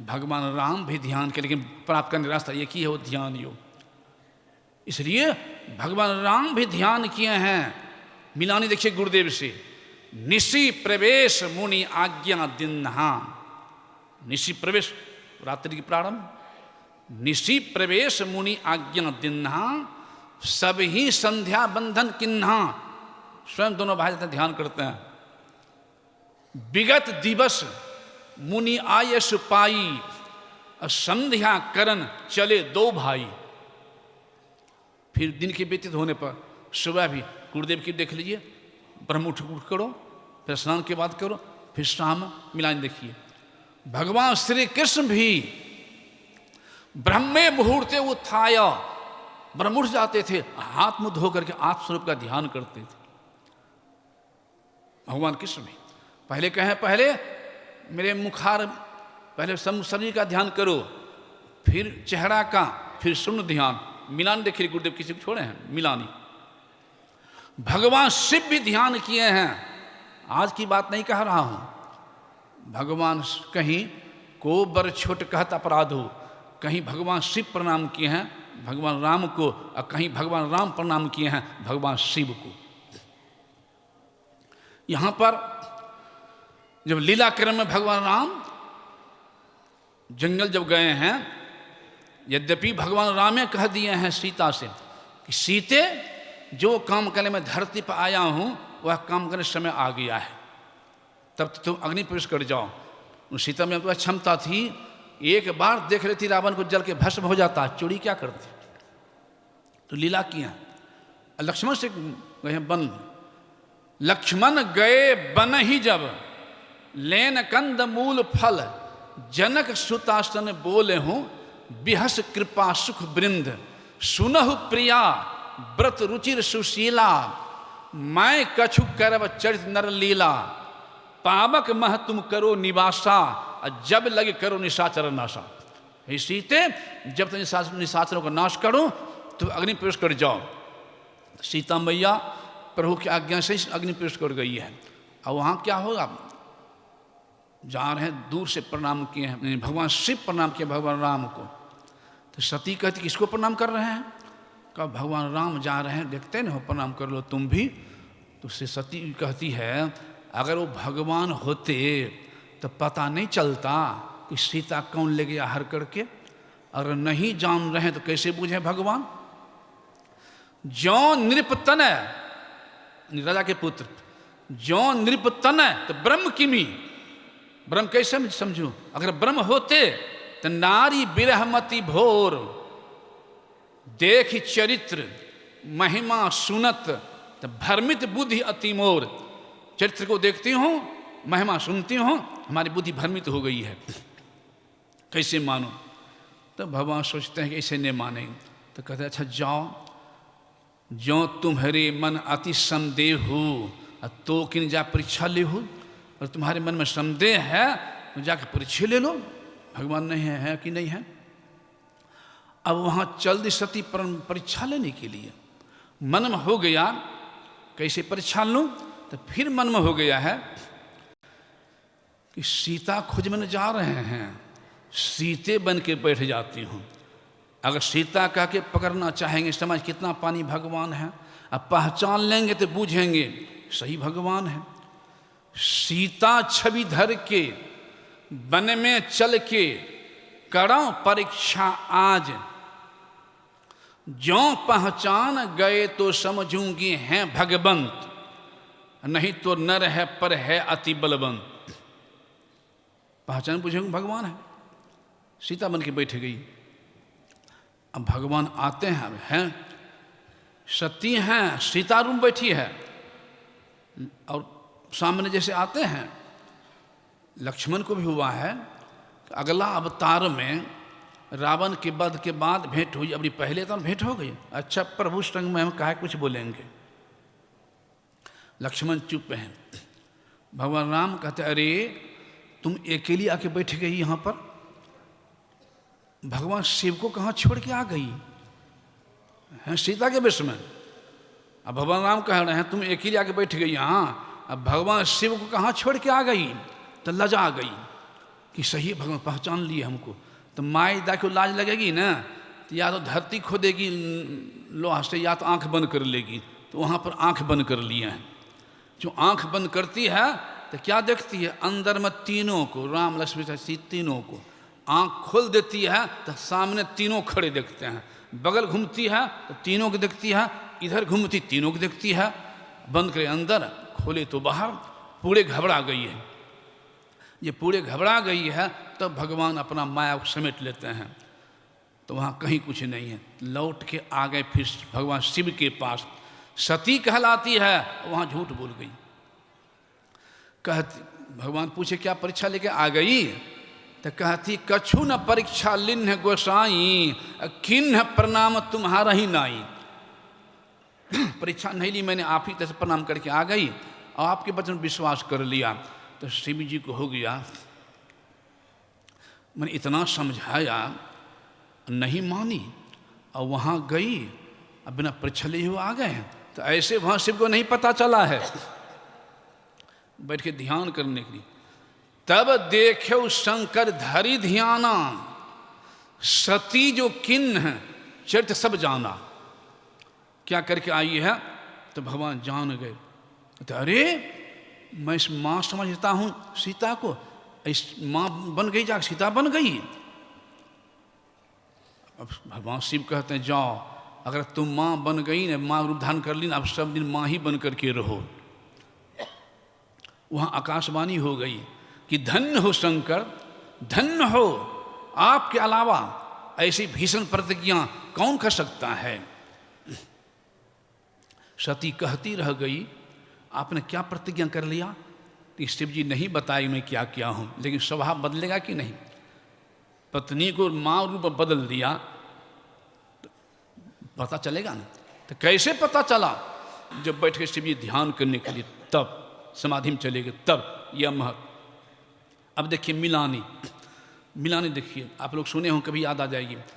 भगवान राम भी ध्यान के, लेकिन प्राप्त करने रास्ता एक ही है, वो ध्यान योग। इसलिए भगवान राम भी ध्यान किए हैं। मिलानी देखिए गुरुदेव से, निशि प्रवेश मुनि आज्ञा दिन्हा। निशि प्रवेश रात्रि की प्रारंभ, निशि प्रवेश मुनि आज्ञा दिन्हा, सब ही संध्या बंधन किन्हा। स्वयं दोनों भाई जाते ध्यान करते हैं। विगत दिवस मुनि आयस पाई, संध्या करन चले दो भाई। फिर दिन के व्यतीत होने पर सुबह भी गुरुदेव की देख लीजिए, ब्रह्म उठ करो, फिर स्नान के बाद करो, फिर शाम मिलान देखिए। भगवान श्री कृष्ण भी ब्रह्मे मुहूर्ते उत्थाय, ब्रह्मुठ जाते थे, हाथ मुंह धो करके आत्मस्वरूप का ध्यान करते थे। भगवान कृष्ण भी पहले कहें, पहले मेरे मुखार, पहले शरीर का ध्यान करो, फिर चेहरा का, फिर शून्य ध्यान। मिलान देखिए गुरुदेव, किसी को छोड़े हैं मिलानी। भगवान शिव भी ध्यान किए हैं। आज की बात नहीं कह रहा हूं। भगवान कहीं को बर छोट कहत अपराध हो, कहीं भगवान शिव प्रणाम किए हैं भगवान राम को, और कहीं भगवान राम प्रणाम किए हैं भगवान शिव को। यहां पर जब लीला क्रम में भगवान राम जंगल जब गए हैं, यद्यपि भगवान राम ने कह दिए हैं सीता से कि सीते, जो काम करने में धरती पर आया हूं वह काम करने समय आ गया है, तब तो तुम अग्नि प्रवेश कर जाओ। सीता में तो क्षमता थी, एक बार देख लेती रावण को जल के भस्म हो जाता, चोरी क्या करती। तो लीला किया। लक्ष्मण से गए वन, लक्ष्मण गए बन ही जब, लेन कंद मूल फल, जनक सुतासन बोले हूं, बिहस कृपा सुख वृंद, सुनहु प्रिया व्रत रुचिर सुशीला, मैं कछु करब चरित नर लीला, पावक मह तुम करो निवासा, जब लगे करो निशाचर नाशा। हे सीते, जब तुम निशाचरों का नाश करो तो अग्नि प्रवेश कर जाओ। सीता मैया प्रभु की आज्ञा से अग्नि प्रवेश कर गई है। और वहाँ क्या होगा, जा रहे हैं, दूर से प्रणाम किए हैं, भगवान शिव प्रणाम किए भगवान राम को। तो सती कहती किसको प्रणाम कर रहे हैं, कहा भगवान राम जा रहे हैं, देखते न हो, प्रणाम कर लो तुम भी। तो उससे सती कहती है, अगर वो भगवान होते तो पता नहीं चलता कि सीता कौन ले गया हर करके। अगर नहीं जान रहे तो कैसे बूझे भगवान। जो नृपतन, राजा के पुत्र, जो नृपतन तो ब्रह्म किमी, ब्रह्म कैसे समझू। अगर ब्रह्म होते तो नारी बिरहमति भोर, देख चरित्र महिमा सुनत, तो भ्रमित बुद्धि अति मोर। चरित्र को देखती हूँ, महिमा सुनती हूँ, हमारी बुद्धि भ्रमित हो गई है, कैसे मानो। तो भगवान सोचते हैं कि ऐसे नहीं माने। तो कहते हैं अच्छा जाओ, जो तुम्हारे मन अति संदेह हो तो किन जा परीक्षा ले हो, और तुम्हारे मन में संदेह है तो जाकर परीक्षा ले लो, भगवान नहीं है कि नहीं है। अब वहाँ चल दी सती परीक्षा लेने के लिए। मन में हो गया कैसे परीक्षा लूँ, तो फिर मन में हो गया है कि सीता खोज में जा रहे हैं, सीते बन के बैठ जाती हूँ। अगर सीता कह के पकड़ना चाहेंगे, समझ कितना पानी भगवान है, अब पहचान लेंगे तो बूझेंगे सही भगवान है। सीता छवि धर के वन में चल के करो परीक्षा आज, जो पहचान गए तो समझूंगी हैं भगवंत, नहीं तो नर है पर है अति बलवंत। पहचान पूछेंगे भगवान है। सीता बन के बैठ गई। अब भगवान आते हैं सती हैं, सीता रूम बैठी है, और सामने जैसे आते हैं, लक्ष्मण को भी हुआ है अगला अवतार में रावण के वध के बाद भेंट हुई। अभी पहले तो भेंट हो गई, अच्छा प्रभु संग में हम काहे कुछ बोलेंगे। लक्ष्मण चुप हैं। भगवान राम कहते अरे तुम अकेली आके बैठ गई यहाँ पर, भगवान शिव को कहाँ छोड़ के आ गई है सीता के विषय में। अब भगवान राम कह रहे हैं तुम अकेली आके बैठ गई यहाँ, अब भगवान शिव को कहाँ छोड़ के आ गई, तो लजा गई। कि सही है भगवान पहचान लिए हमको। तो माई दा को लाज लगेगी ना, तो या तो धरती खोदेगी लोहा से, या तो आंख बंद कर लेगी। तो वहाँ पर आंख बंद कर लिए हैं। जो आंख बंद करती है तो क्या देखती है, अंदर में तीनों को, राम लक्ष्मण सीता तीनों को। आंख खोल देती है तो सामने तीनों खड़े देखते हैं। बगल घूमती है तो तीनों को देखती है, इधर घूमती तीनों को देखती है। बंद करे अंदर, खोले तो बाहर। पूरे घबरा गई है। ये पूरे घबरा गई है तब भगवान अपना माया को समेट लेते हैं। तो वहाँ कहीं कुछ नहीं है। लौट के आ गए फिर भगवान शिव के पास। सती कहलाती है, वहाँ झूठ बोल गई। कहती, भगवान पूछे क्या परीक्षा लेके आ गई? तो कहती कछु न परीक्षा लिन्ह गोसाई, किन्ह प्रणाम तुम्हारा ही नाई। परीक्षा नहीं ली मैंने, आप ही तरह प्रणाम करके आ गई और आपके वचन विश्वास कर लिया। तो शिव जी को हो गया, मैंने इतना समझाया नहीं मानी, और वहाँ गई अब बिना परीक्षा लिए हुए आ गए। तो ऐसे वहाँ शिव को नहीं पता चला है बैठ के ध्यान करने के लिए। तब देखे शंकर धरी ध्याना, सती जो किन्न है चरित्र सब जाना। क्या करके आई है? तो भगवान जान गए। तो अरे मैं इस माँ समझता हूँ सीता को, इस माँ बन गई, जा सीता बन गई। अब भगवान शिव कहते हैं जाओ, अगर तुम माँ बन गई ना, माँ रूप धारण कर ली ना, अब सब दिन माँ ही बन करके रहो। वहाँ आकाशवाणी हो गई कि धन्य हो शंकर, धन्य हो, आपके अलावा ऐसी भीषण प्रतिज्ञा कौन कर सकता है। सती कहती रह गई आपने क्या प्रतिज्ञा कर लिया? तो शिव जी नहीं बताई मैं क्या किया हूँ, लेकिन स्वभाव बदलेगा कि नहीं? पत्नी को माँ रूप बदल दिया तो पता चलेगा ना। तो कैसे पता चला? जब बैठ के शिव जी ध्यान करने के लिए, तब समाधि में चले गए, तब यह महत्व। अब देखिए मिलानी, मिलानी देखिए, आप लोग सुने हो, कभी याद आ जाएगी।